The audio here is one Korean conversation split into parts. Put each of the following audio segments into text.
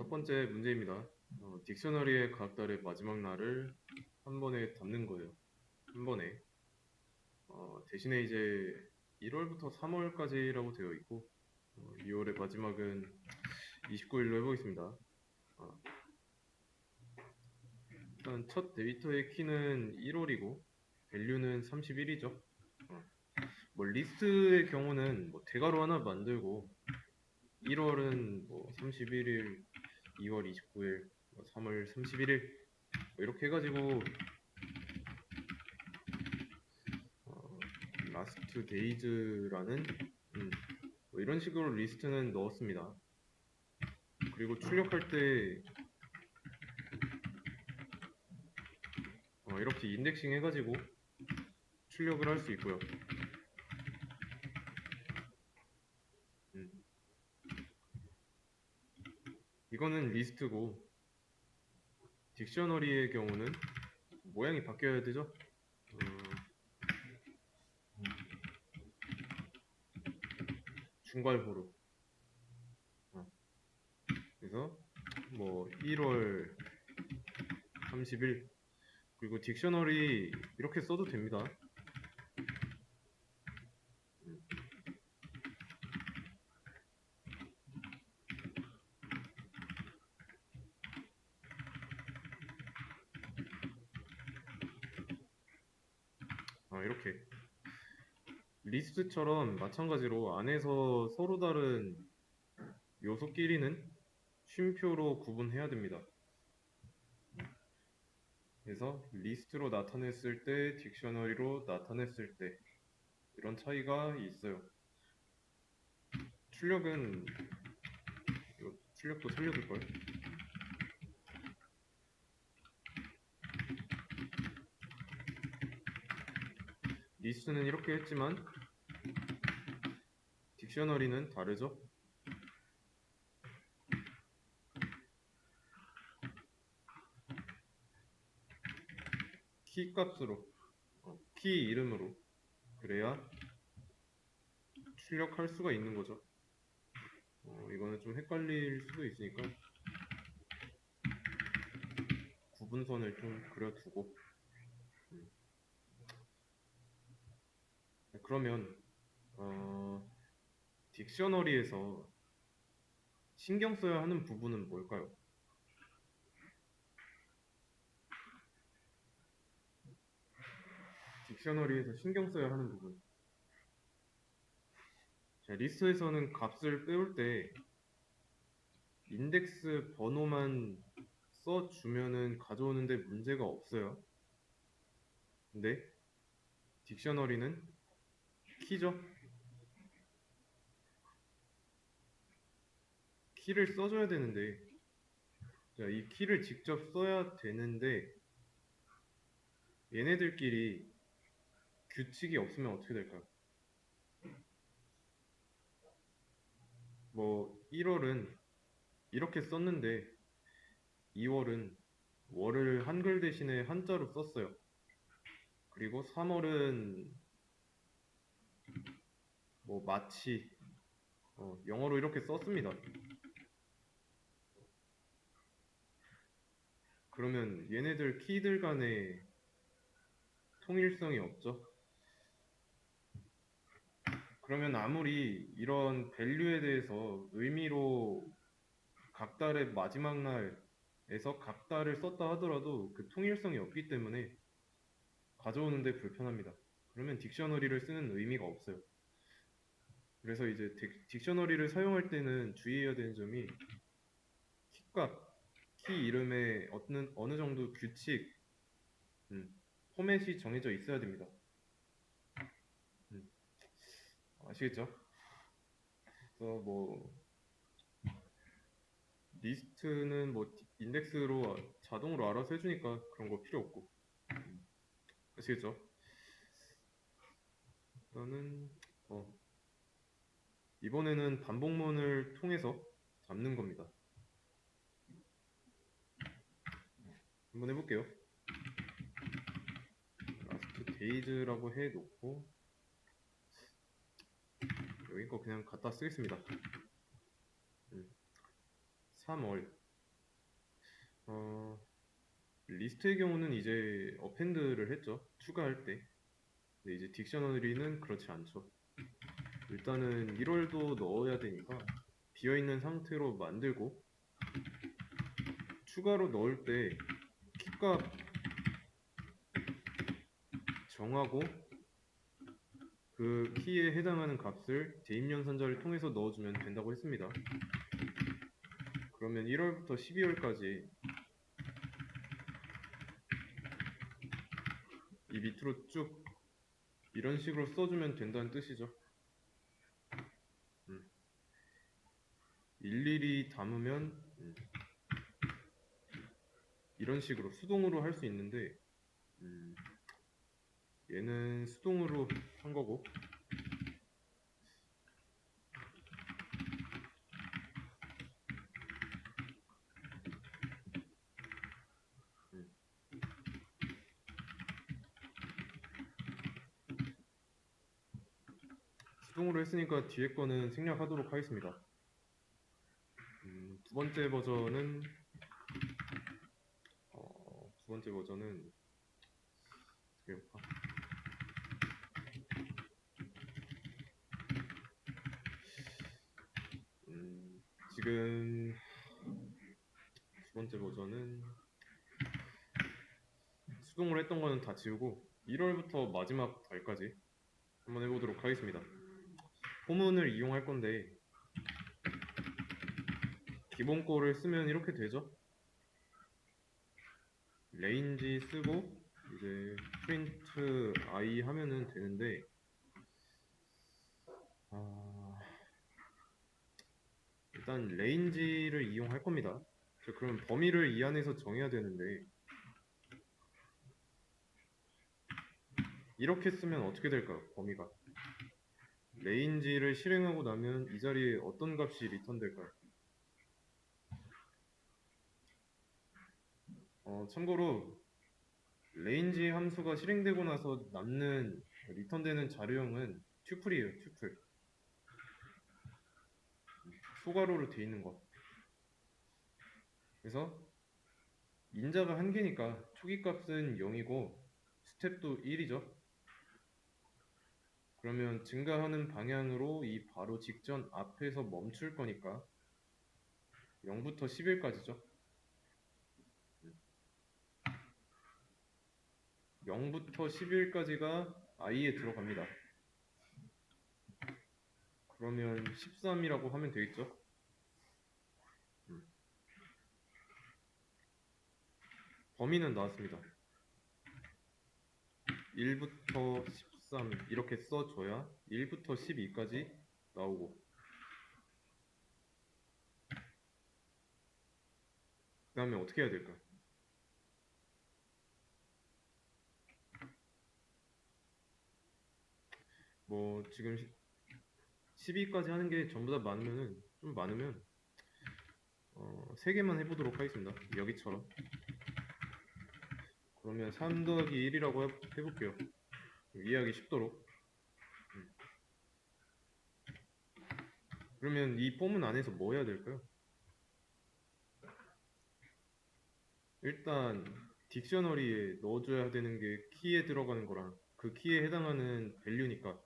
첫 번째 문제입니다. 딕셔너리의 각달의 마지막 날을 한 번에 담는 거예요. 한 번에. 대신에 이제 1월부터 3월까지라고 되어 있고, 2월의 마지막은 29일로 해보겠습니다. 일단 첫 데이터의 키는 1월이고, 밸류는 31이죠. 뭐 리스트의 경우는 뭐 대괄호 하나 만들고, 1월은 뭐 31일, 2월 29일, 3월 31일, 뭐 이렇게 해가지고 라스트 데이즈라는 뭐 이런 식으로 리스트는 넣었습니다. 그리고 출력할 때 이렇게 인덱싱 해가지고 출력을 할 수 있고요. 이거는 리스트고, 딕셔너리의 경우는 모양이 바뀌어야 되죠. 중괄호로. 그래서 뭐 1월 30일, 그리고 딕셔너리 이렇게 써도 됩니다. 이렇게 리스트처럼 마찬가지로 안에서 서로 다른 요소끼리는 쉼표로 구분해야 됩니다. 그래서 리스트로 나타냈을 때, 딕셔너리로 나타냈을 때 이런 차이가 있어요. 출력은 이거 출력도 살려둘걸. 리스트는 이렇게 했지만 딕셔너리는 다르죠. 키 값으로, 키 이름으로, 그래야 출력할 수가 있는 거죠. 이거는 좀 헷갈릴 수도 있으니까 구분선을 좀 그려두고. 그러면 딕셔너리에서 신경 써야 하는 부분은 뭘까요? 딕셔너리에서 신경 써야 하는 부분. 자, 리스트에서는 값을 빼올 때 인덱스 번호만 써주면은 가져오는데 문제가 없어요. 근데 딕셔너리는 키죠? 키를 써줘야 되는데, 자, 이 키를 직접 써야 되는데 얘네들끼리 규칙이 없으면 어떻게 될까요? 뭐 1월은 이렇게 썼는데 2월은 월을 한글 대신에 한자로 썼어요. 그리고 3월은 뭐 마치 영어로 이렇게 썼습니다. 그러면 얘네들 키들 간에 통일성이 없죠. 그러면 아무리 이런 밸류에 대해서 의미로 각 달의 마지막 날에서 각 달을 썼다 하더라도 그 통일성이 없기 때문에 가져오는데 불편합니다. 그러면 딕셔너리를 쓰는 의미가 없어요. 그래서 이제 딕셔너리를 사용할 때는 주의해야 되는 점이 키값, 키 이름에 어느 정도 규칙, 포맷이 정해져 있어야 됩니다. 아시겠죠? 그래서 뭐 리스트는 뭐 인덱스로 자동으로 알아서 해주니까 그런 거 필요 없고. 아시겠죠? 일단은 이번에는 반복문을 통해서 잡는 겁니다. 한번 해볼게요. 라스트 데이즈라고 해놓고 여기 거 그냥 갖다 쓰겠습니다. 3월 어, 리스트의 경우는 이제 어펜드를 했죠. 추가할 때. 근데 이제 딕셔너리는 그렇지 않죠. 일단은 1월도 넣어야 되니까 비어있는 상태로 만들고 추가로 넣을 때 키값 정하고 그 키에 해당하는 값을 대입연산자를 통해서 넣어주면 된다고 했습니다. 그러면 1월부터 12월까지 이 밑으로 쭉 이런 식으로 써주면 된다는 뜻이죠. 일일이 담으면 이런 식으로 수동으로 할 수 있는데 얘는 수동으로 한 거고 음, 수동으로 했으니까 뒤에 거는 생략하도록 하겠습니다. 두 번째 버전은 두 번째 버전은 어떻게 해볼까? 지금 두 번째 버전은 수동으로 했던 거는 다 지우고 1월부터 마지막 달까지 한번 해보도록 하겠습니다. 포문을 이용할 건데 기본 거를 쓰면 이렇게 되죠. 레인지 쓰고 이제 프린트 i 하면은 되는데 일단 레인지를 이용할 겁니다. 그럼 범위를 이 안에서 정해야 되는데 이렇게 쓰면 어떻게 될까요? 범위가 레인지를 실행하고 나면 이 자리에 어떤 값이 리턴 될까요? 참고로 레인지 함수가 실행되고 나서 남는 리턴되는 자료형은 튜플이에요. 튜플 소괄호로 돼 있는 거. 그래서 인자가 한 개니까 초기 값은 0이고 스텝도 1이죠. 그러면 증가하는 방향으로 이 바로 직전 앞에서 멈출 거니까 0부터 10일까지죠. 0부터 10일까지가 i에 들어갑니다. 그러면 13이라고 하면 되겠죠. 범위는 나왔습니다. 1부터 13 이렇게 써줘야 1부터 12까지 나오고 그 다음에 어떻게 해야 될까요? 뭐 지금 12까지 하는 게 전부 다 많으면은 좀 많으면 3개만 해보도록 하겠습니다. 여기처럼 그러면 3 더하기 1이라고 해볼게요. 이해하기 쉽도록. 그러면 이 포문 안에서 뭐 해야 될까요? 일단 딕셔너리에 넣어줘야 되는 게 키에 들어가는 거랑 그 키에 해당하는 밸류니까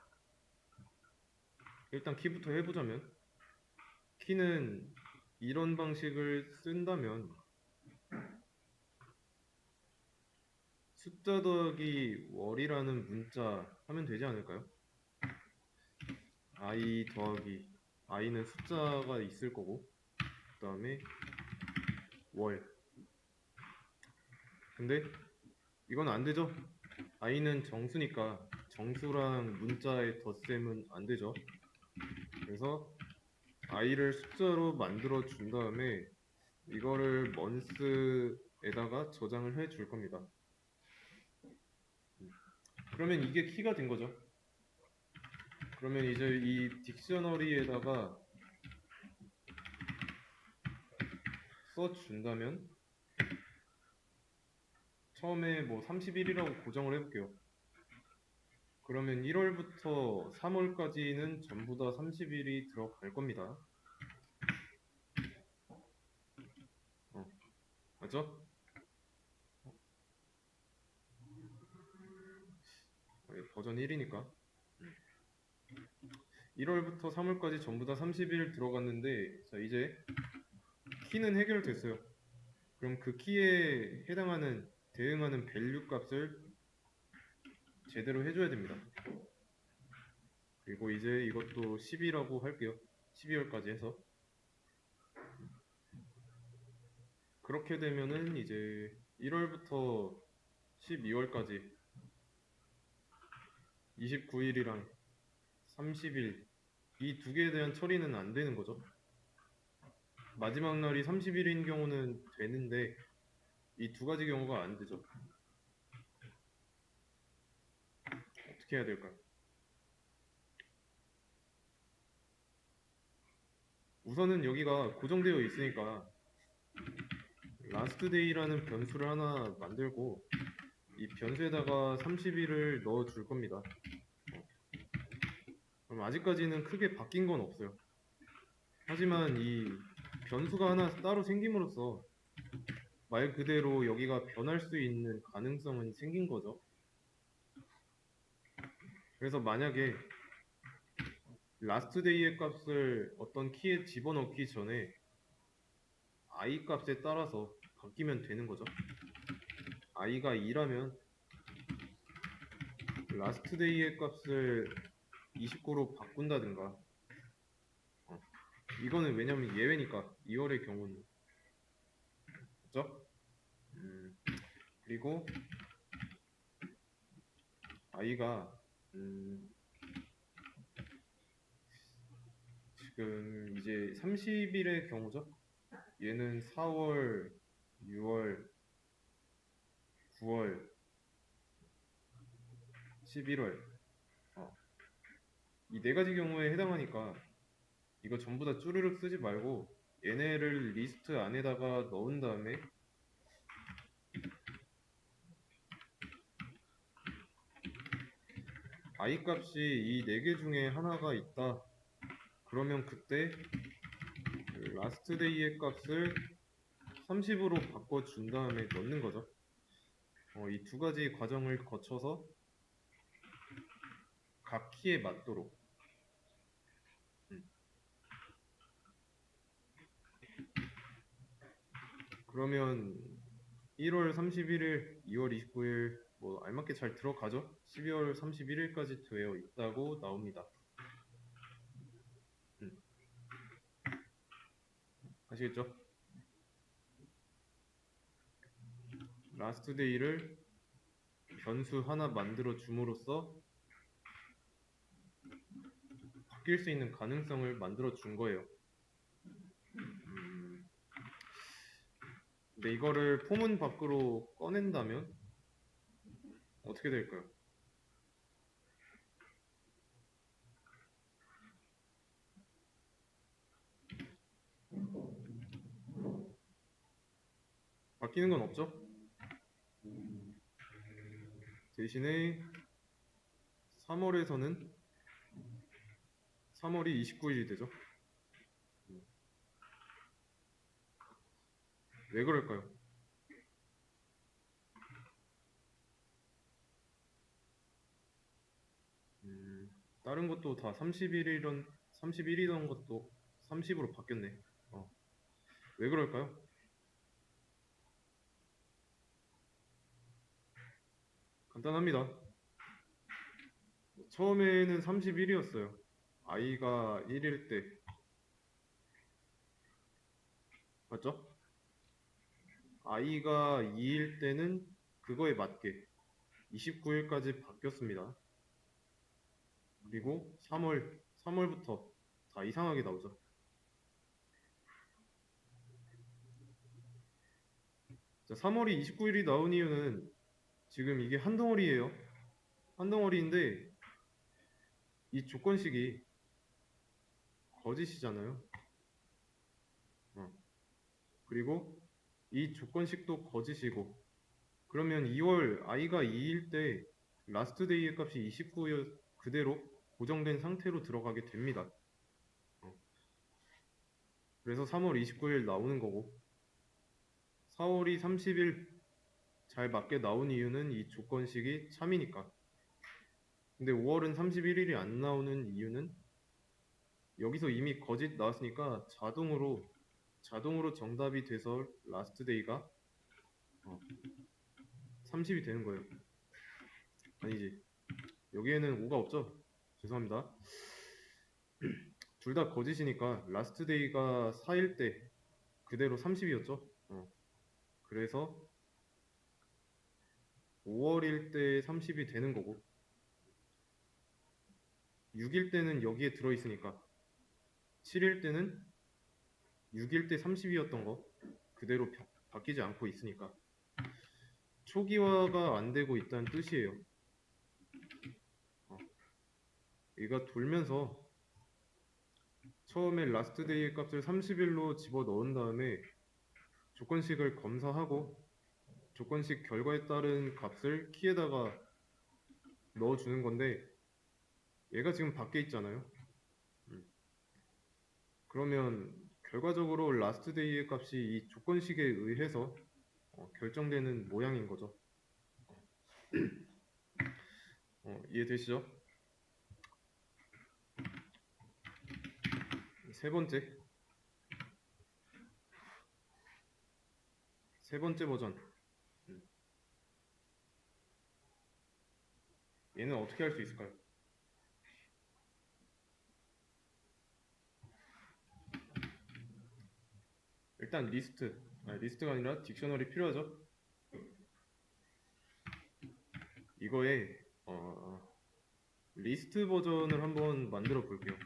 일단 키부터 해보자면 키는 이런 방식을 쓴다면 숫자 더하기 월이라는 문자 하면 되지 않을까요? i 더하기 i는 숫자가 있을 거고 그 다음에 월. 근데 이건 안 되죠? i는 정수니까 정수랑 문자의 덧셈은 안 되죠. 그래서 i를 숫자로 만들어 준 다음에 이거를 먼스에다가 저장을 해 줄 겁니다. 그러면 이게 키가 된 거죠. 그러면 이제 이 딕셔너리에다가 써준다면 처음에 뭐 31이라고 고정을 해볼게요. 그러면 1월부터 3월까지는 전부 다 30일이 들어갈 겁니다. 맞죠? 버전 1이니까 1월부터 3월까지 전부 다 30일 들어갔는데 자 이제 키는 해결됐어요. 그럼 그 키에 해당하는 대응하는 밸류 값을 제대로 해줘야 됩니다. 그리고 이제 이것도 10이라고 할게요. 12월까지 해서 그렇게 되면은 이제 1월부터 12월까지 29일이랑 30일 이 두 개에 대한 처리는 안 되는 거죠. 마지막 날이 30일인 경우는 되는데 이 두 가지 경우가 안 되죠. 어떻게 해야 될까요? 우선은 여기가 고정되어 있으니까 last day라는 변수를 하나 만들고 이 변수에다가 30일을 넣어 줄 겁니다. 그럼 아직까지는 크게 바뀐 건 없어요. 하지만 이 변수가 하나 따로 생김으로써 말 그대로 여기가 변할 수 있는 가능성은 생긴 거죠. 그래서 만약에 last day의 값을 어떤 키에 집어넣기 전에 i 값에 따라서 바뀌면 되는 거죠. i가 2라면 last day의 값을 29로 바꾼다든가 이거는 왜냐면 예외니까 2월의 경우는 그죠? 그리고 i가 지금 이제 30일의 경우죠? 얘는 4월, 6월, 9월, 11월 이 네 가지 경우에 해당하니까 이거 전부 다 쭈르륵 쓰지 말고 얘네를 리스트 안에다가 넣은 다음에 i 값이 이 네 개 중에 하나가 있다 그러면 그때 그 last day의 값을 30으로 바꿔준 다음에 넣는 거죠. 이 두 가지 과정을 거쳐서 각 키에 맞도록 그러면 1월 31일, 2월 29일 뭐 알맞게 잘 들어가죠? 12월 31일까지 되어 있다고 나옵니다. 아시겠죠? last day를 변수 하나 만들어 줌으로써 바뀔 수 있는 가능성을 만들어 준 거예요. 근데 이거를 포문 밖으로 꺼낸다면 어떻게 될까요? 바뀌는 건 없죠? 대신에 3월에서는 3월이 29일이 되죠. 왜 그럴까요? 다른 것도 다 31이던 것도 30으로 바뀌었네. 왜 그럴까요? 간단합니다. 처음에는 31이었어요. i가 1일 때. 맞죠? i가 2일 때는 그거에 맞게 29일까지 바뀌었습니다. 그리고 3월부터 다 이상하게 나오죠. 자, 3월이 29일이 나온 이유는 지금 이게 한 덩어리예요. 한 덩어리인데 이 조건식이 거짓이잖아요. 그리고 이 조건식도 거짓이고 그러면 2월 i가 2일 때 라스트 데이의 값이 29일 그대로 고정된 상태로 들어가게 됩니다. 그래서 3월 29일 나오는 거고 4월이 30일 잘 맞게 나온 이유는 이 조건식이 참이니까. 근데 5월은 31일이 안 나오는 이유는 여기서 이미 거짓 나왔으니까 자동으로 정답이 돼서 라스트 데이가 30이 되는 거예요. 아니지. 여기에는 5가 없죠? 죄송합니다. 둘 다 거짓이니까 라스트 데이가 4일 때 그대로 30이었죠? 그래서 5월일 때 30이 되는 거고 6일 때는 여기에 들어있으니까 7일 때는 6일 때 30이었던 거 그대로 바뀌지 않고 있으니까 초기화가 안 되고 있다는 뜻이에요. 얘가 돌면서 처음에 라스트 데이 값을 30일로 집어 넣은 다음에 조건식을 검사하고 조건식 결과에 따른 값을 키에다가 넣어주는 건데 얘가 지금 밖에 있잖아요. 그러면 결과적으로 라스트 데이의 값이 이 조건식에 의해서 결정되는 모양인 거죠. 이해되시죠? 세 번째 버전. 얘는 어떻게 할 수 있을까요? 일단 리스트가 아니라 딕셔너리 필요하죠? 이거에 리스트 버전을 한번 만들어 볼게요.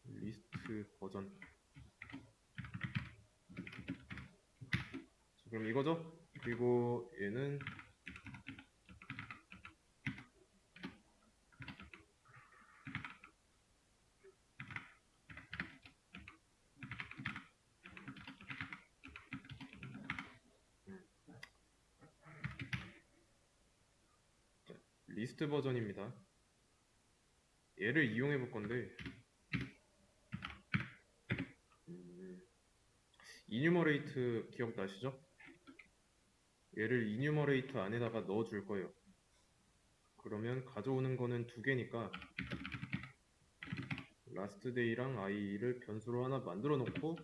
리스트 버전. 그럼 이거죠? 그리고 얘는 리스트 버전입니다. 얘를 이용해 볼 건데 이뉴머레이트 기억나시죠? 얘를 이뉴머레이트 안에다가 넣어 줄 거예요. 그러면 가져오는 거는 두 개니까 라스트 데이랑 i를 변수로 하나 만들어 놓고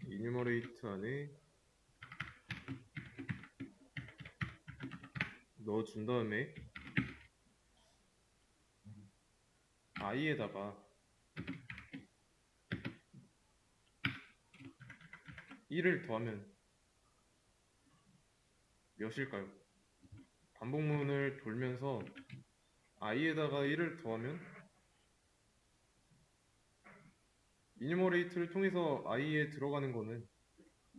이뉴머레이트 안에 넣어 준 다음에 i에다가 1을 더하면 몇일까요? 반복문을 돌면서 i에다가 1을 더하면 이뉴머레이트를 통해서 i에 들어가는 거는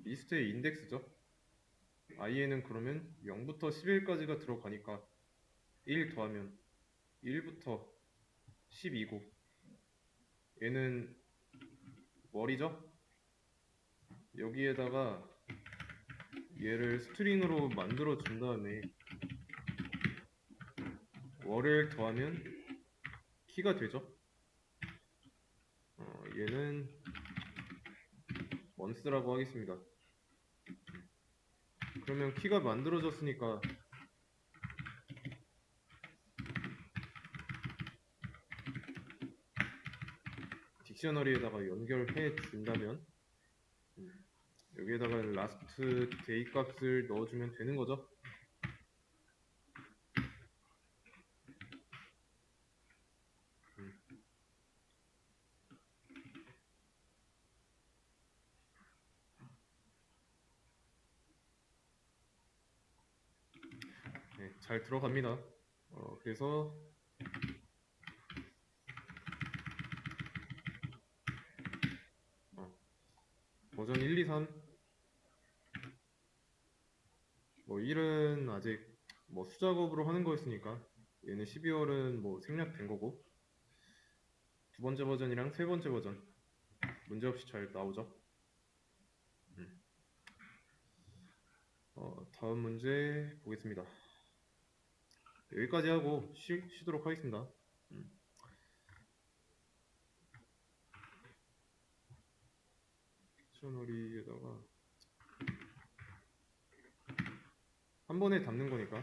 리스트의 인덱스죠. i에는 그러면 0부터 11까지가 들어가니까 1 더하면 1부터 12고 얘는 월이죠. 여기에다가 얘를 스트링으로 만들어 준 다음에 월을 더하면 키가 되죠. 얘는 month라고 하겠습니다. 그러면 키가 만들어졌으니까 딕셔너리에다가 연결해 준다면 여기에다가 라스트 데이 값을 넣어주면 되는 거죠. 네, 잘 들어갑니다. 그래서 버전 1, 2, 3 뭐 1은 아직 뭐 수작업으로 하는 거였으니까 얘는 12월은 뭐 생략된 거고 두 번째 버전이랑 세 번째 버전 문제없이 잘 나오죠. 다음 문제 보겠습니다. 여기까지 하고 쉬도록 하겠습니다. 딕셔너리에다가 한 번에 담는 거니까.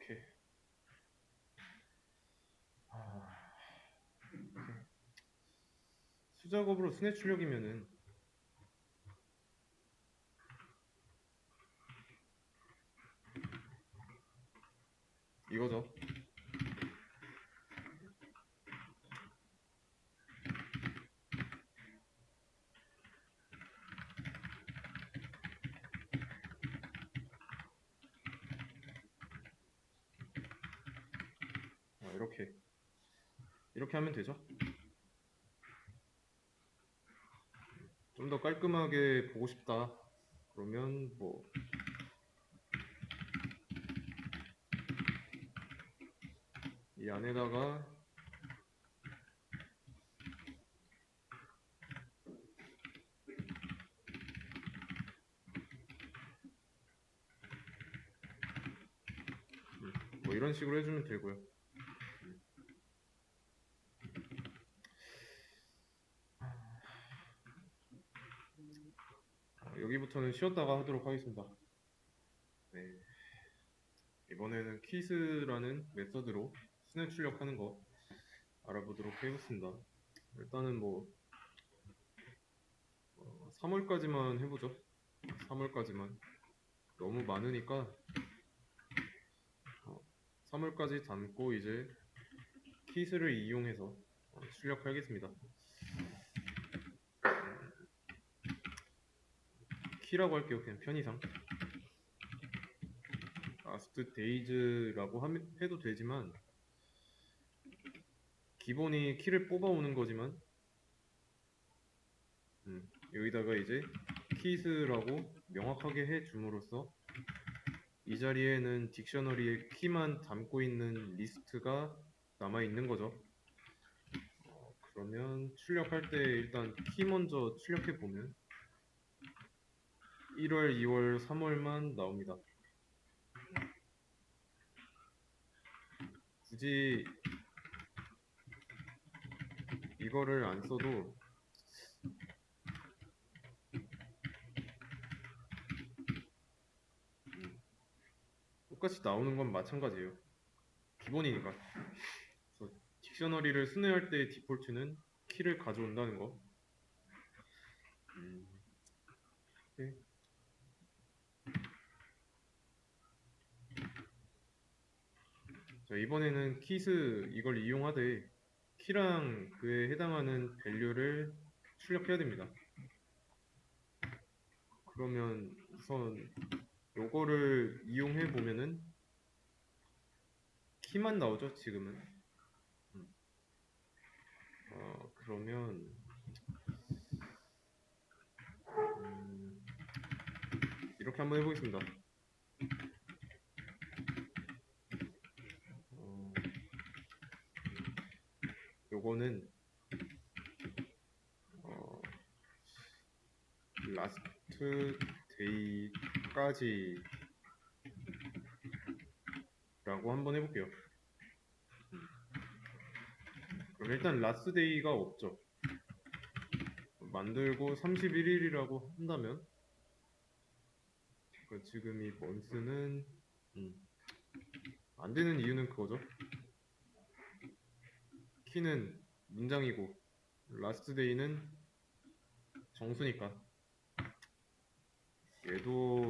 이렇게. 수작업으로 순회 출력이면은 이거죠. 이렇게 하면 되죠. 좀 더 깔끔하게 보고 싶다. 그러면 뭐 이 안에다가 뭐 이런 식으로 해주면 되고요. 여기부터는 쉬었다가 하도록 하겠습니다. 네. 이번에는 퀴즈라는 메서드로 순회 출력하는 거 알아보도록 하겠습니다. 일단은 뭐 3월까지만 해보죠. 3월까지만. 너무 많으니까 3월까지 담고 이제 키스를 이용해서 출력하겠습니다. 키라고 할게요. 그냥 편의상. 라스트 데이즈라고 해도 되지만 기본이 키를 뽑아오는 거지만 여기다가 이제 키스라고 명확하게 해줌으로써 이 자리에는 딕셔너리의 키만 담고 있는 리스트가 남아있는 거죠. 그러면 출력할 때 일단 키 먼저 출력해 보면 1월, 2월, 3월만 나옵니다. 굳이 이거를 안 써도 똑같이 나오는 건 마찬가지예요. 기본이니까. 그래서 딕셔너리를 순회할 때 디폴트는 키를 가져온다는 거. 네. 자, 이번에는 키스 이걸 이용하되 키랑 그에 해당하는 밸류를 출력해야 됩니다. 그러면 우선 요거를 이용해 보면은 키만 나오죠, 지금은. 그러면 이렇게 한번 해보겠습니다. 요거는 라스트 데이까지 라고 한번 해볼게요. 그럼 일단 라스트 데이가 없죠. 만들고 31일이라고 한다면 지금 이 먼스는 안 되는 이유는 그거죠. 키는 문장이고 라스트 데이는 정수니까 얘도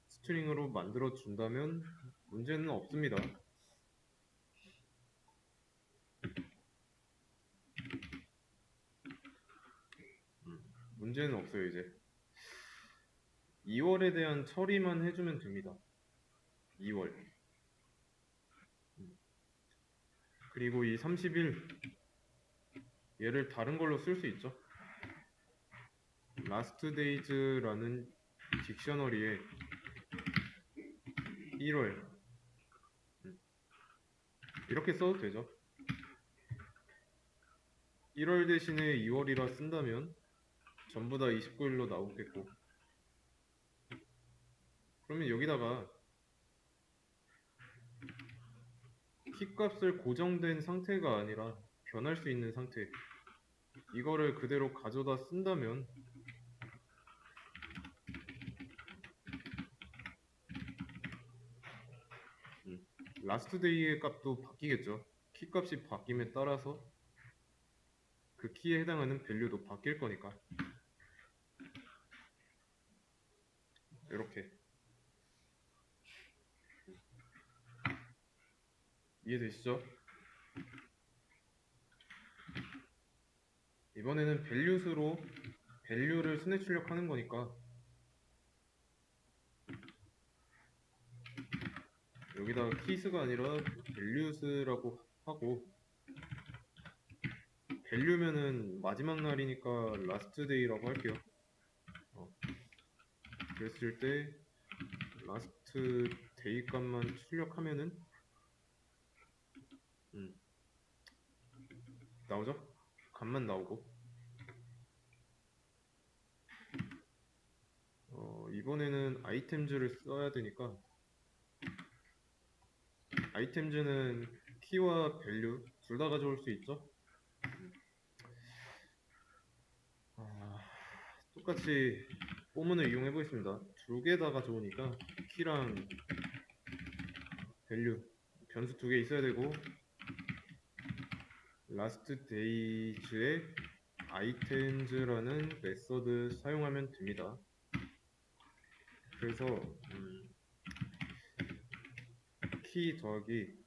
스트링으로 만들어 준다면 문제는 없습니다. 문제는 없어요, 이제. 2월에 대한 처리만 해주면 됩니다. 2월. 그리고 이 30일, 얘를 다른 걸로 쓸 수 있죠. last days라는 딕셔너리에 1월 이렇게 써도 되죠. 1월 대신에 2월이라 쓴다면 전부 다 29일로 나오겠고, 그러면 여기다가 키값을 고정된 상태가 아니라 변할 수 있는 상태, 이거를 그대로 가져다 쓴다면 라스트 데이의 값도 바뀌겠죠. 키값이 바뀜에 따라서 그 키에 해당하는 밸류도 바뀔 거니까. 이렇게 이해되시죠? 이번에는 밸류수로 밸류를 순회 출력하는 거니까 여기다가 키스가 아니라 밸류스라고 하고, 밸류면은 마지막 날이니까 라스트 데이라고 할게요. 그랬을 때 라스트 데이 값만 출력하면은 나오죠? 값만 나오고, 이번에는 아이템즈를 써야 되니까 아이템즈는 키와 밸류 둘 다 가져올 수 있죠? 똑같이 포문을 이용해 보겠습니다. 두 개 다 가져오니까 키랑 밸류 변수 두 개 있어야 되고, last days에 items라는 메서드 사용하면 됩니다. 그래서 키 더하기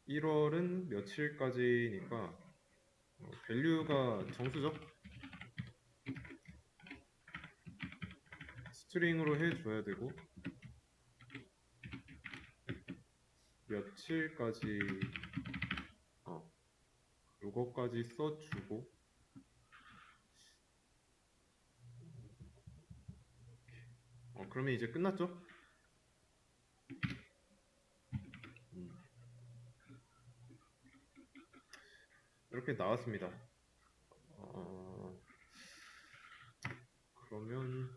1월은 며칠까지니까 밸류가 정수죠? 스트링으로 해줘야 되고, 며칠까지 요거까지 써주고, 그러면 이제 끝났죠? 이렇게 나왔습니다. 그러면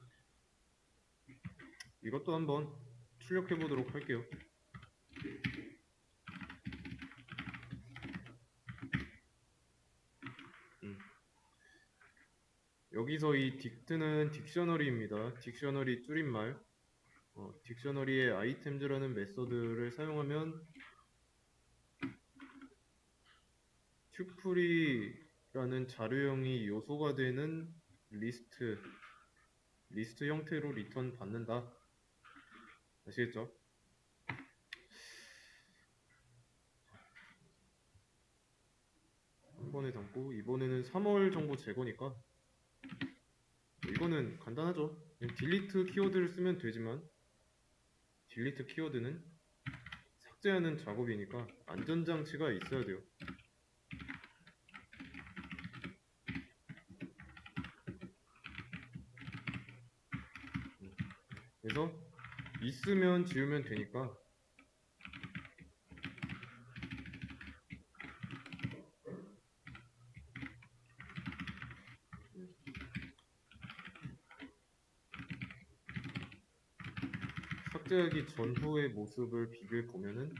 이것도 한번 출력해 보도록 할게요. 여기서 이 딕트는 딕셔너리입니다. 딕셔너리 줄임말. 딕셔너리의 아이템즈라는 메서드를 사용하면 튜플이라는 자료형이 요소가 되는 리스트 형태로 리턴 받는다. 아시겠죠? 한 번에 담고, 이번에는 3월 정보 제거니까 이거는 간단하죠. 그냥 딜리트 키워드를 쓰면 되지만 딜리트 키워드는 삭제하는 작업이니까 안전장치가 있어야 돼요. 그래서 있으면 지우면 되니까 삭제하기 전후의 모습을 비교해 보면은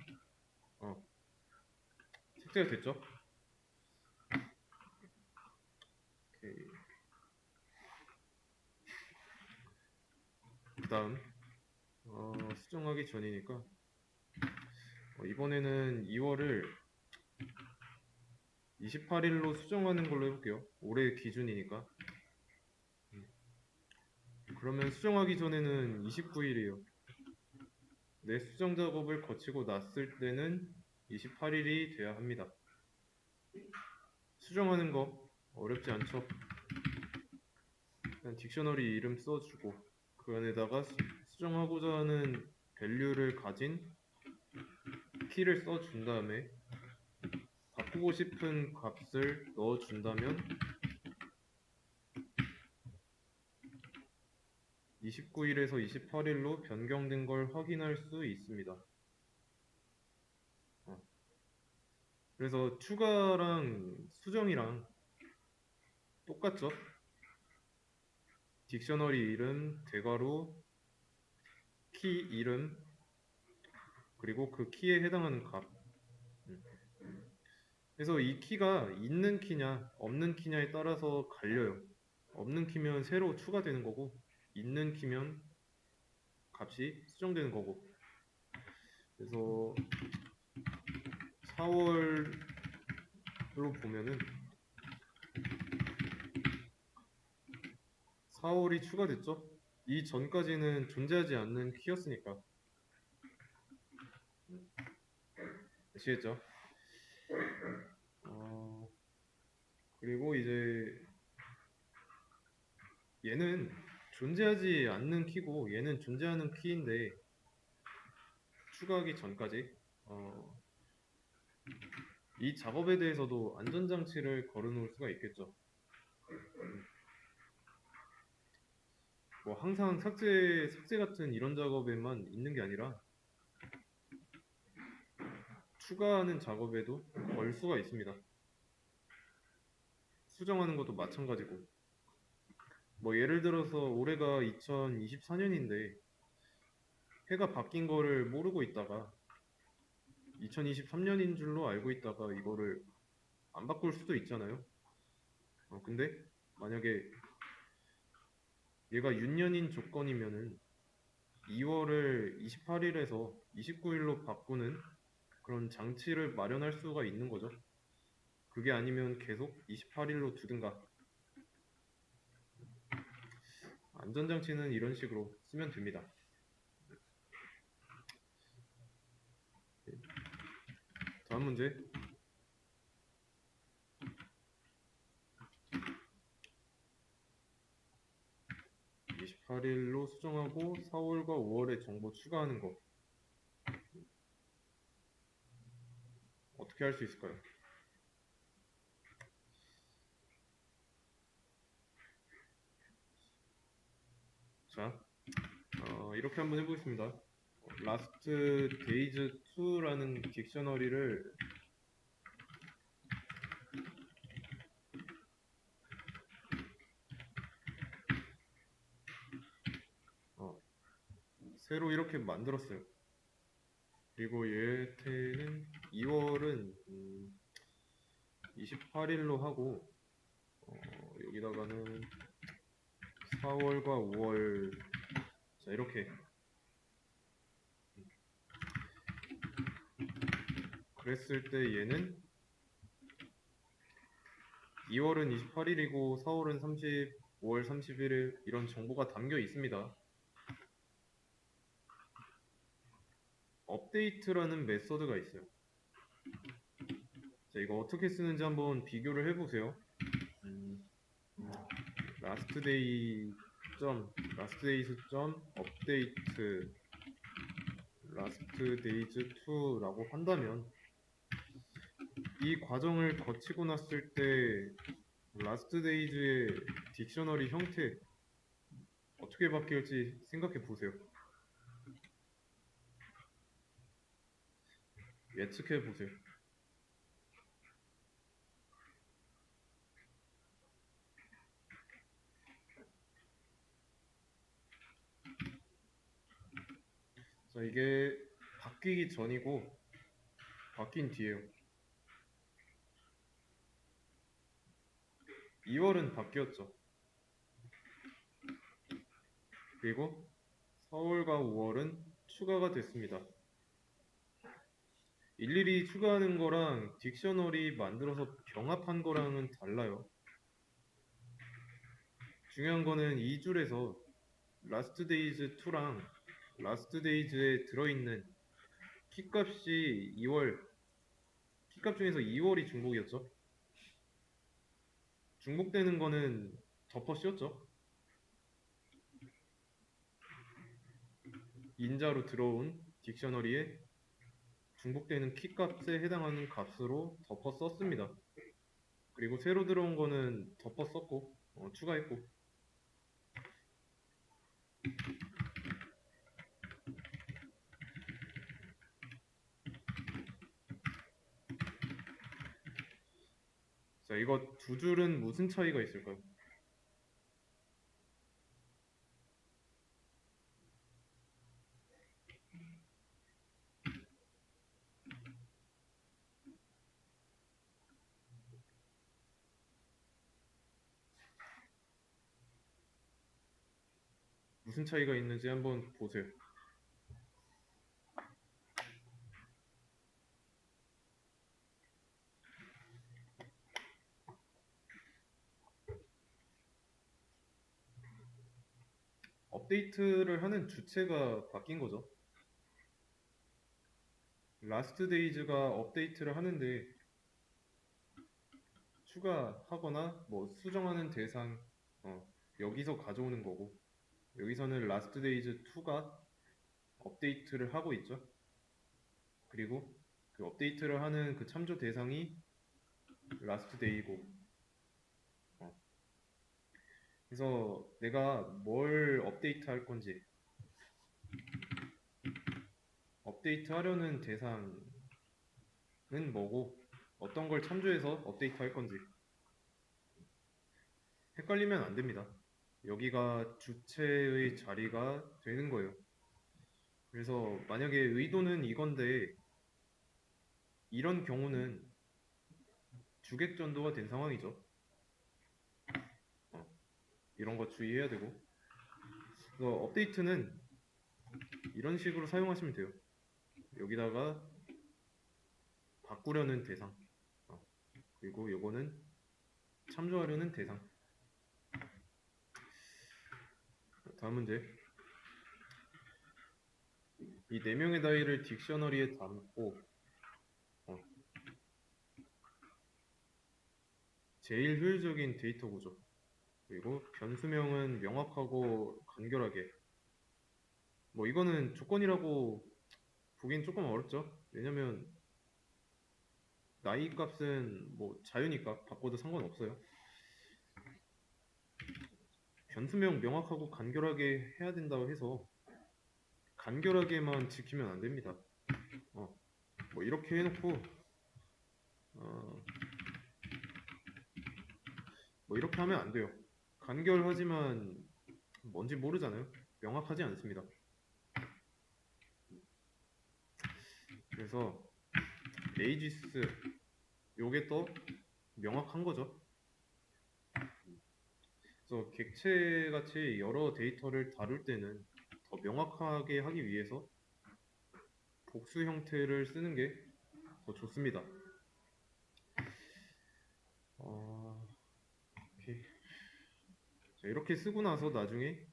삭제가 됐죠? 오케이. 그 다음 수정하기 전이니까 이번에는 2월을 28일로 수정하는 걸로 해볼게요. 올해 기준이니까. 그러면 수정하기 전에는 29일이에요. 내 수정 작업을 거치고 났을 때는 28일이 돼야 합니다. 수정하는 거 어렵지 않죠? 그냥 딕셔너리 이름 써주고 그 안에다가 수정하고자 하는 밸류를 가진 키를 써준 다음에 바꾸고 싶은 값을 넣어준다면 29일에서 28일로 변경된 걸 확인할 수 있습니다. 그래서 추가랑 수정이랑 똑같죠? 딕셔너리 이름, 대괄호, 키 이름, 그리고 그 키에 해당하는 값. 그래서 이 키가 있는 키냐, 없는 키냐에 따라서 갈려요. 없는 키면 새로 추가되는 거고, 있는 키면 값이 수정되는 거고. 그래서 4월로 보면은 4월이 추가됐죠? 이 전까지는 존재하지 않는 키였으니까. 아시겠죠? 그리고 이제 얘는 존재하지 않는 키고 얘는 존재하는 키인데 추가하기 전까지 이 작업에 대해서도 안전장치를 걸어놓을 수가 있겠죠. 뭐 항상 삭제 같은 이런 작업에만 있는 게 아니라 추가하는 작업에도 걸 수가 있습니다. 수정하는 것도 마찬가지고 뭐 예를 들어서 올해가 2024년인데 해가 바뀐 거를 모르고 있다가 2023년인 줄로 알고 있다가 이거를 안 바꿀 수도 있잖아요. 근데 만약에 얘가 윤년인 조건이면은 2월을 28일에서 29일로 바꾸는 그런 장치를 마련할 수가 있는 거죠. 그게 아니면 계속 28일로 두든가. 안전장치는 이런 식으로 쓰면 됩니다. 다음 문제. 28일로 수정하고 4월과 5월에 정보 추가하는 거. 어떻게 할 수 있을까요? 자, 이렇게 한번 해보겠습니다. last days 2라는 딕셔너리를 새로 이렇게 만들었어요. 그리고 얘한테는 2월은 28일로 하고 여기다가는 4월과 5월 자 이렇게 그랬을 때 얘는 2월은 28일이고 4월은 30, 5월 31일 이런 정보가 담겨 있습니다. 업데이트라는 메서드가 있어요. 자 이거 어떻게 쓰는지 한번 비교를 해보세요. lastdays.update lastdays2라고 한다면 이 과정을 거치고 났을 때 lastdays의 딕셔너리 형태 어떻게 바뀔지 생각해 보세요. 예측해 보세요. 자 이게 바뀌기 전이고 바뀐 뒤에요. 2월은 바뀌었죠. 그리고 4월과 5월은 추가가 됐습니다. 일일이 추가하는 거랑 딕셔너리 만들어서 병합한 거랑은 달라요. 중요한 거는 이 줄에서 lastdays2랑 lastdays에 들어있는 키값이 2월 키값 중에서 2월이 중복이었죠. 중복되는 거는 덮어 씌웠죠. 인자로 들어온 딕셔너리에 중복되는 키값에 해당하는 값으로 덮어 썼습니다. 그리고 새로 들어온 거는 덮어 썼고 추가했고. 자, 이거 두 줄은 무슨 차이가 있을까요? 무슨 차이가 있는지 한번 보세요. 업데이트를 하는 주체가 바뀐 거죠. 라스트 데이즈가 업데이트를 하는데 추가하거나 뭐 수정하는 대상 여기서 가져오는 거고, 여기서는 라스트 데이즈 2가 업데이트를 하고 있죠. 그리고 그 업데이트를 하는 그 참조 대상이 라스트 데이고, 그래서 내가 뭘 업데이트 할 건지, 업데이트 하려는 대상은 뭐고 어떤 걸 참조해서 업데이트 할 건지 헷갈리면 안 됩니다. 여기가 주체의 자리가 되는 거예요. 그래서 만약에 의도는 이건데 이런 경우는 주객전도가 된 상황이죠. 이런 거 주의해야 되고, 그래서 업데이트는 이런 식으로 사용하시면 돼요. 여기다가 바꾸려는 대상, 그리고 요거는 참조하려는 대상. 다음 문제. 이 4명의 다이를 딕셔너리에 담고 제일 효율적인 데이터 구조, 그리고 변수명은 명확하고 간결하게. 뭐 이거는 조건이라고 보긴 조금 어렵죠. 왜냐면 나이 값은 뭐 자유니까 바꿔도 상관없어요. 변수명 명확하고 간결하게 해야 된다고 해서 간결하게만 지키면 안 됩니다. 뭐 이렇게 해놓고 뭐 이렇게 하면 안 돼요. 간결하지만 뭔지 모르잖아요. 명확하지 않습니다. 그래서 에이지스 요게 더 명확한 거죠. 그래서 객체같이 여러 데이터를 다룰 때는 더 명확하게 하기 위해서 복수 형태를 쓰는 게 더 좋습니다. 이렇게. 자, 이렇게 쓰고 나서 나중에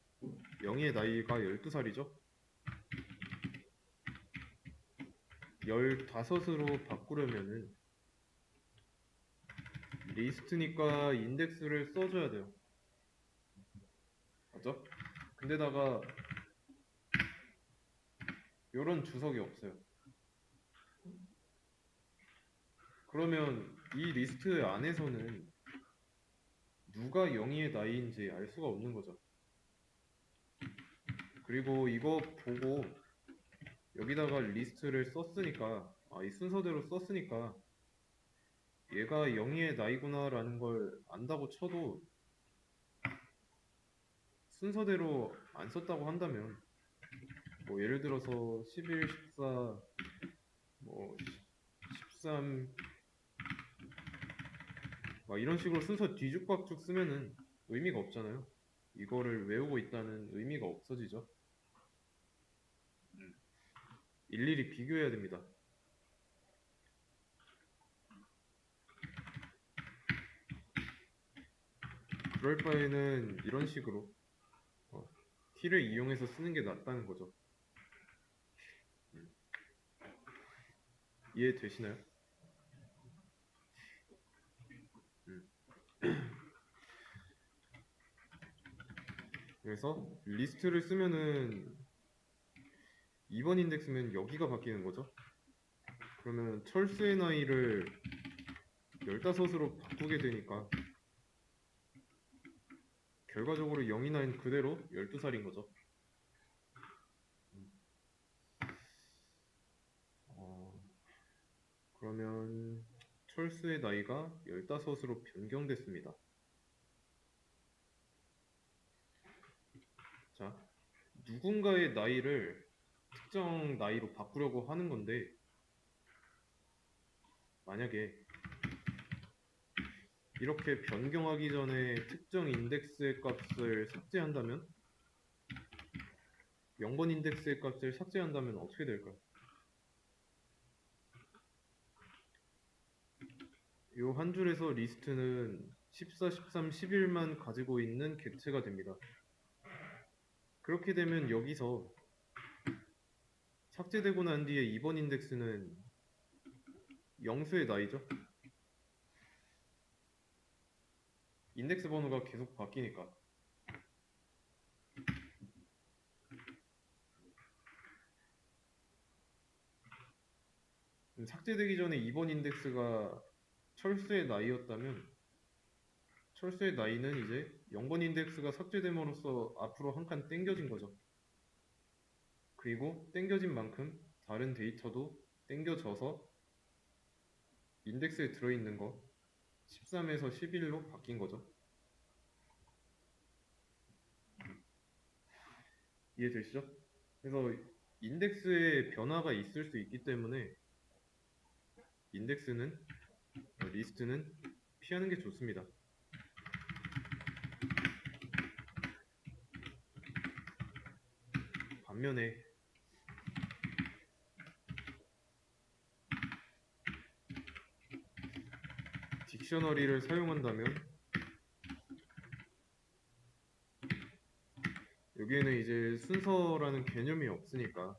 영희의 나이가 12살이죠. 15으로 바꾸려면은 리스트니까 인덱스를 써줘야 돼요. 맞죠? 근데다가 이런 주석이 없어요. 그러면 이 리스트 안에서는 누가 영희의 나이인지 알 수가 없는 거죠. 그리고 이거 보고 여기다가 리스트를 썼으니까, 이 순서대로 썼으니까 얘가 영희의 나이구나 라는 걸 안다고 쳐도 순서대로 안 썼다고 한다면, 뭐 예를 들어서 11, 14, 뭐 13, 막 이런 식으로 순서 뒤죽박죽 쓰면은 의미가 없잖아요. 이거를 외우고 있다는 의미가 없어지죠. 일일이 비교해야 됩니다. 그럴 바에는 이런 식으로 t를 이용해서 쓰는 게 낫다는 거죠. 이해되시나요? 그래서 리스트를 쓰면은 2번 인덱스면 여기가 바뀌는 거죠. 그러면 철수의 나이를 15으로 바꾸게 되니까 결과적으로 0이 나인 그대로 12살인 거죠. 그러면 철수의 나이가 15으로 변경됐습니다. 자, 누군가의 나이를 특정 나이로 바꾸려고 하는 건데 만약에 이렇게 변경하기 전에 특정 인덱스의 값을 삭제한다면 0번 인덱스의 값을 삭제한다면 어떻게 될까요? 이 한 줄에서 리스트는 14, 13, 11만 가지고 있는 객체가 됩니다. 그렇게 되면 여기서 삭제되고 난 뒤에 2번 인덱스는 영수의 나이죠. 인덱스 번호가 계속 바뀌니까. 삭제되기 전에 2번 인덱스가 철수의 나이였다면 철수의 나이는 이제 0번 인덱스가 삭제됨으로써 앞으로 한 칸 땡겨진 거죠. 그리고 땡겨진 만큼 다른 데이터도 땡겨져서 인덱스에 들어있는 거 13에서 11로 바뀐 거죠. 이해되시죠? 그래서 인덱스에 변화가 있을 수 있기 때문에 인덱스는 리스트는 피하는 게 좋습니다. 반면에 딕셔너리를 사용한다면 여기에는 이제 순서라는 개념이 없으니까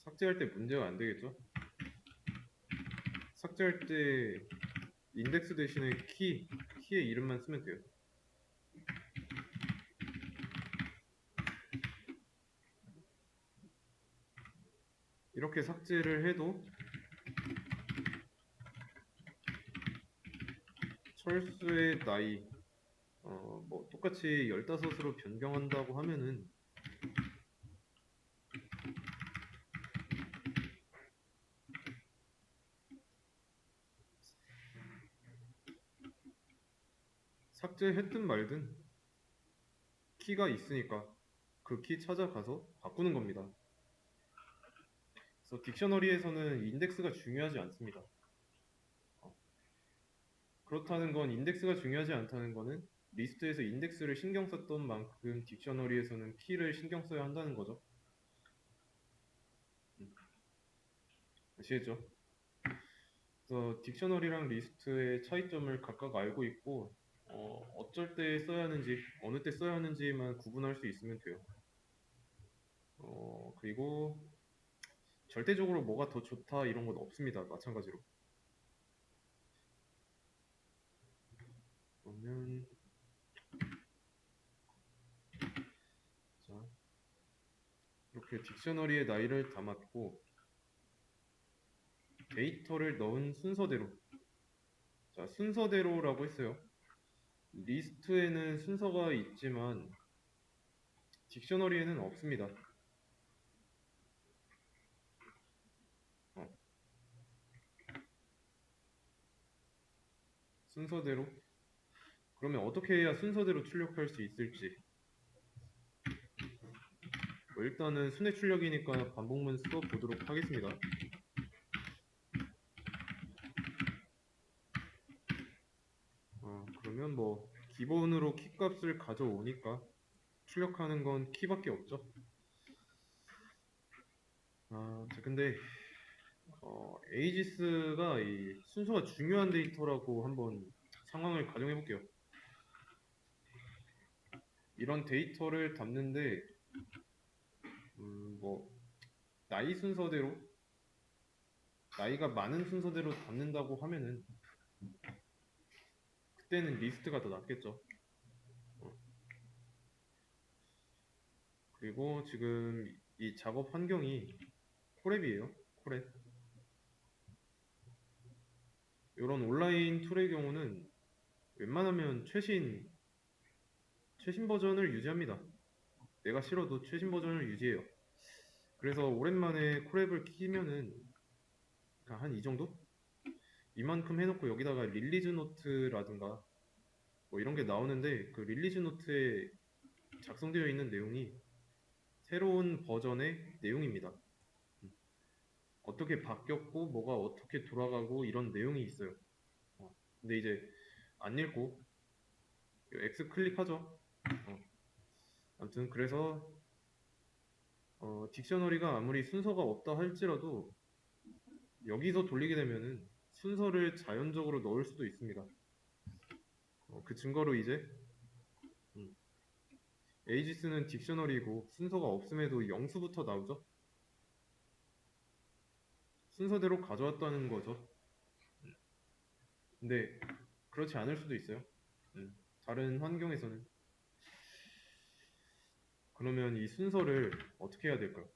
삭제할 때 문제가 안 되겠죠? 삭제할 때 인덱스 대신에 키의 이름만 쓰면 돼요. 이렇게 삭제를 해도 철수의 나이 뭐 똑같이 15으로 변경한다고 하면은 삭제했든 말든 키가 있으니까 그 키 찾아가서 바꾸는 겁니다. 그래서 딕셔너리에서는 인덱스가 중요하지 않습니다. 그렇다는 건 인덱스가 중요하지 않다는 거는 리스트에서 인덱스를 신경 썼던 만큼 딕셔너리에서는 키를 신경 써야 한다는 거죠. 아시겠죠? 그래서 딕셔너리랑 리스트의 차이점을 각각 알고 있고 어쩔 때 써야 하는지 어느 때 써야 하는지만 구분할 수 있으면 돼요. 그리고 절대적으로 뭐가 더 좋다 이런 건 없습니다. 마찬가지로. 그러면 자, 이렇게 딕셔너리의 나이를 담았고 데이터를 넣은 순서대로 자, 순서대로라고 했어요. 리스트에는 순서가 있지만 딕셔너리에는 없습니다. 어, 순서대로 그러면 어떻게 해야 순서대로 출력할 수 있을지 일단은 순회 출력이니까 반복문 써보도록 하겠습니다. 그러면 뭐 기본으로 키값을 가져오니까 출력하는 건 키밖에 없죠. 자, 근데 에이지스가 이 순서가 중요한 데이터라고 한번 상황을 가정해 볼게요. 이런 데이터를 담는데 뭐 나이 순서대로 나이가 많은 순서대로 담는다고 하면은 그때는 리스트가 더 낫겠죠. 어, 그리고 지금 이 작업 환경이 코랩이에요. 코랩. 이런 온라인 툴의 경우는 웬만하면 최신 버전을 유지합니다. 내가 싫어도 최신 버전을 유지해요. 그래서 오랜만에 코랩을 키면은 한 이 정도? 이만큼 해놓고 여기다가 릴리즈 노트라든가 뭐 이런 게 나오는데 그 릴리즈 노트에 작성되어 있는 내용이 새로운 버전의 내용입니다. 어떻게 바뀌었고 뭐가 어떻게 돌아가고 이런 내용이 있어요. 근데 이제 안 읽고 X 클릭하죠. 아무튼 그래서 딕셔너리가 아무리 순서가 없다 할지라도 여기서 돌리게 되면은 순서를 자연적으로 넣을 수도 있습니다. 그 증거로 이제 음, 에이지스는 딕셔너리고 순서가 없음에도 영수부터 나오죠. 순서대로 가져왔다는 거죠. 근데 그렇지 않을 수도 있어요. 다른 환경에서는. 그러면 이 순서를 어떻게 해야 될까요?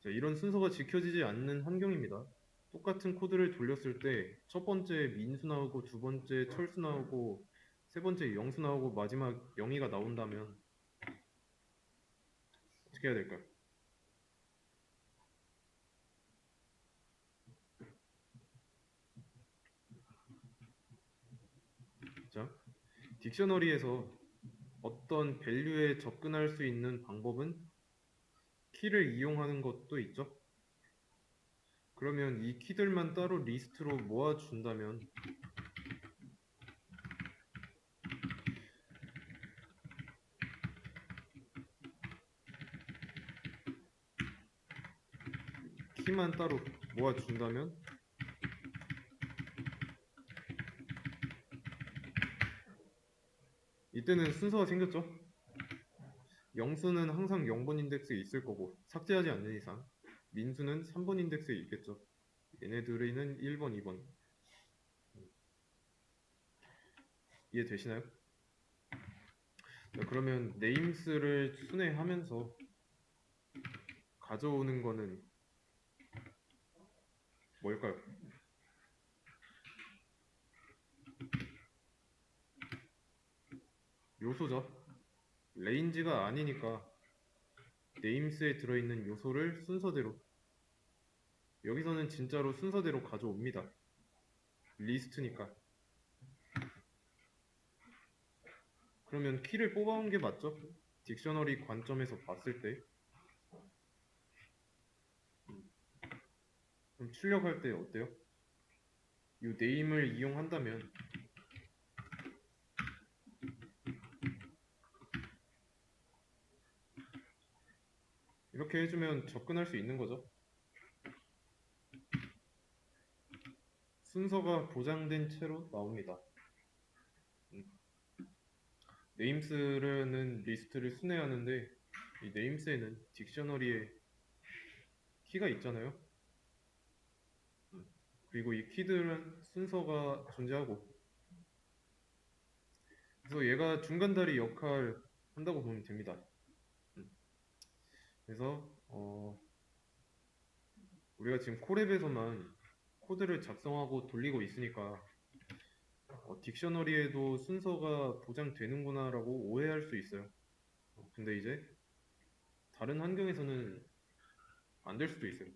자, 이런 순서가 지켜지지 않는 환경입니다. 똑같은 코드를 돌렸을 때 첫 번째 민수 나오고 두 번째 철수 나오고 세 번째 영수 나오고 마지막 영희가 나온다면 어떻게 해야 될까요? 자, 딕셔너리에서 어떤 밸류에 접근할 수 있는 방법은 키를 이용하는 것도 있죠. 그러면 이 키들만 따로 리스트로 모아준다면 키만 따로 모아준다면 이때는 순서가 생겼죠. 영수는 항상 0번 인덱스에 있을 거고 삭제하지 않는 이상 민수는 3번 인덱스에 있겠죠. 얘네들은 1번, 2번. 이해되시나요? 자, 그러면 네임스를 순회하면서 가져오는 거는 뭘까요? 요소죠. 레인지가 아니니까 네임스에 들어있는 요소를 순서대로 여기서는 진짜로 순서대로 가져옵니다. 리스트니까. 그러면 키를 뽑아온 게 맞죠? 딕셔너리 관점에서 봤을 때 그럼 출력할 때 어때요? 이 네임을 이용한다면 이렇게 해주면 접근할 수 있는 거죠. 순서가 보장된 채로 나옵니다. 네임스는 리스트를 순회하는데 이 네임스에는 딕셔너리에 키가 있잖아요. 그리고 이 키들은 순서가 존재하고 그래서 얘가 중간다리 역할 한다고 보면 됩니다. 그래서 우리가 지금 코랩에서만 코드를 작성하고 돌리고 있으니까 딕셔너리에도 순서가 보장되는구나 라고 오해할 수 있어요. 근데 이제 다른 환경에서는 안 될 수도 있어요.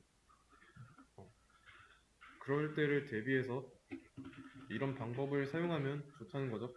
그럴 때를 대비해서 이런 방법을 사용하면 좋다는 거죠.